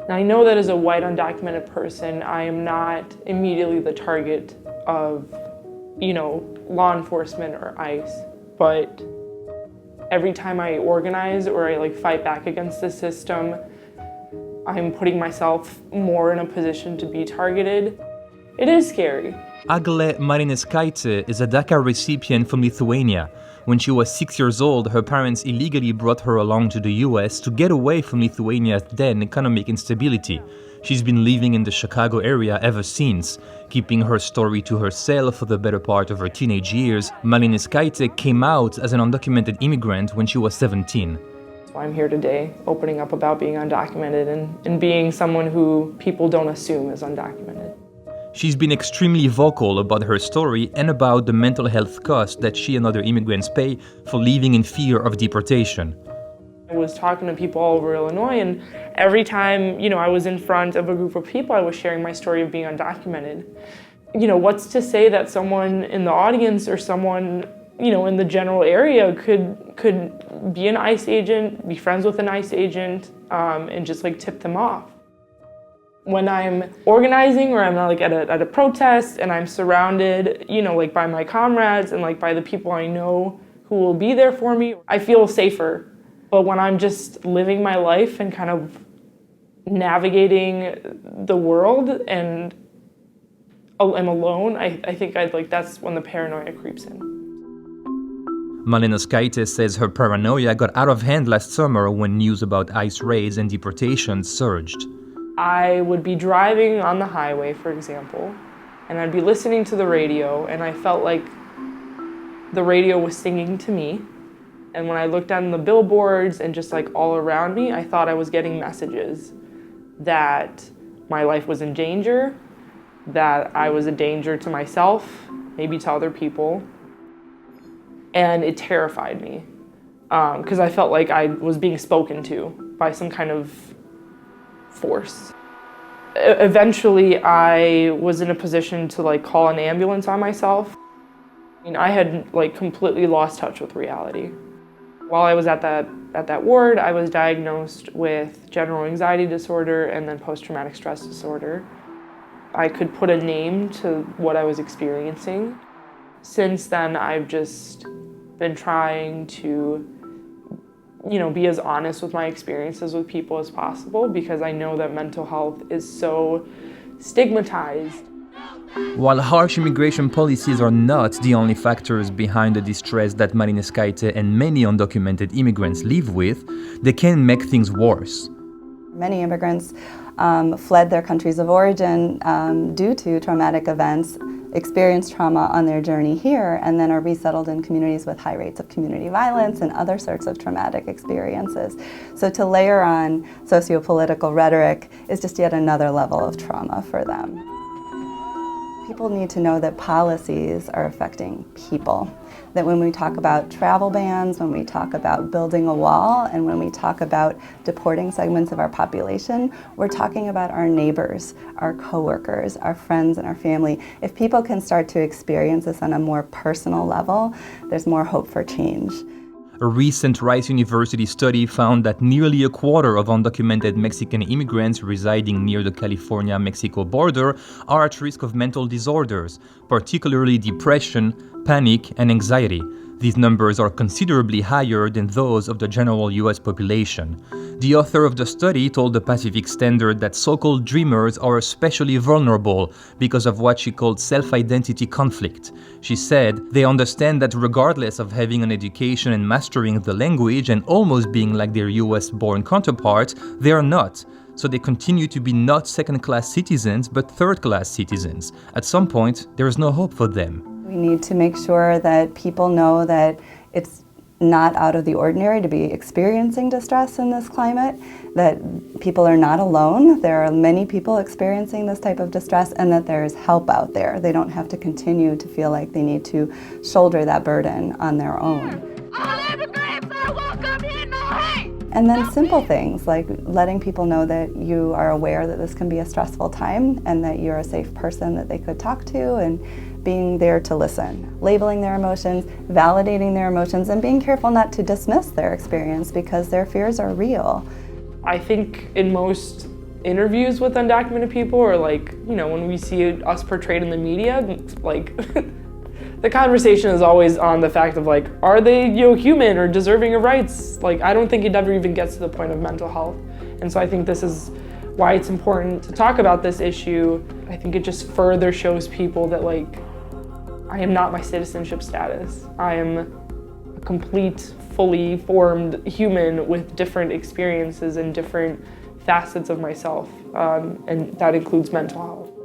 Now, I know that as a white undocumented person, I am not immediately the target of, law enforcement or ICE, but every time I organize or I fight back against the system, I'm putting myself more in a position to be targeted. It is scary. Egle Malinauskaite is a DACA recipient from Lithuania. When she was 6 years old, her parents illegally brought her along to the US to get away from Lithuania's then economic instability. She's been living in the Chicago area ever since. Keeping her story to herself for the better part of her teenage years, Malinauskaite came out as an undocumented immigrant when she was 17. So I'm here today opening up about being undocumented and being someone who people don't assume is undocumented. She's been extremely vocal about her story and about the mental health cost that she and other immigrants pay for living in fear of deportation. I was talking to people all over Illinois, and every time, I was in front of a group of people, I was sharing my story of being undocumented. What's to say that someone in the audience or someone, in the general area could be an ICE agent, be friends with an ICE agent, and just tip them off. When I'm organizing or I'm at a protest and I'm surrounded, by my comrades and by the people I know who will be there for me, I feel safer. But when I'm just living my life and kind of navigating the world and I'm alone, I think that's when the paranoia creeps in. Malinauskaite says her paranoia got out of hand last summer when news about ICE raids and deportations surged. I would be driving on the highway, for example, and I'd be listening to the radio, and I felt like the radio was singing to me. And when I looked on the billboards and just all around me, I thought I was getting messages that my life was in danger, that I was a danger to myself, maybe to other people. And it terrified me because I felt like I was being spoken to by some kind of force. Eventually, I was in a position to call an ambulance on myself. I had completely lost touch with reality. While I was at that ward, I was diagnosed with general anxiety disorder and then post-traumatic stress disorder. I could put a name to what I was experiencing. Since then, I've just been trying to be as honest with my experiences with people as possible because I know that mental health is so stigmatized. While harsh immigration policies are not the only factors behind the distress that Malinauskaite and many undocumented immigrants live with, they can make things worse. Many immigrants fled their countries of origin due to traumatic events, experienced trauma on their journey here, and then are resettled in communities with high rates of community violence and other sorts of traumatic experiences. So to layer on socio-political rhetoric is just yet another level of trauma for them. People need to know that policies are affecting people. That when we talk about travel bans, when we talk about building a wall, and when we talk about deporting segments of our population, we're talking about our neighbors, our coworkers, our friends, and our family. If people can start to experience this on a more personal level, there's more hope for change. A recent Rice University study found that nearly a quarter of undocumented Mexican immigrants residing near the California-Mexico border are at risk of mental disorders, particularly depression, panic, and anxiety. These numbers are considerably higher than those of the general US population. The author of the study told the Pacific Standard that so-called dreamers are especially vulnerable because of what she called self-identity conflict. She said they understand that regardless of having an education and mastering the language and almost being like their US-born counterparts, they are not. So they continue to be not second-class citizens, but third-class citizens. At some point, there is no hope for them. We need to make sure that people know that it's not out of the ordinary to be experiencing distress in this climate, that people are not alone. There are many people experiencing this type of distress, and that there is help out there. They don't have to continue to feel like they need to shoulder that burden on their own. All immigrants are welcome here, no hate! And then simple things like letting people know that you are aware that this can be a stressful time and that you're a safe person that they could talk to, and being there to listen, labeling their emotions, validating their emotions, and being careful not to dismiss their experience because their fears are real. I think in most interviews with undocumented people, or like, you know, when we see us portrayed in the media, like the conversation is always on the fact of like, are they, you know, human or deserving of rights? Like, I don't think it ever even gets to the point of mental health. And so I think this is why it's important to talk about this issue. I think it just further shows people that like, I am not my citizenship status. I am a complete, fully formed human with different experiences and different facets of myself, and that includes mental health.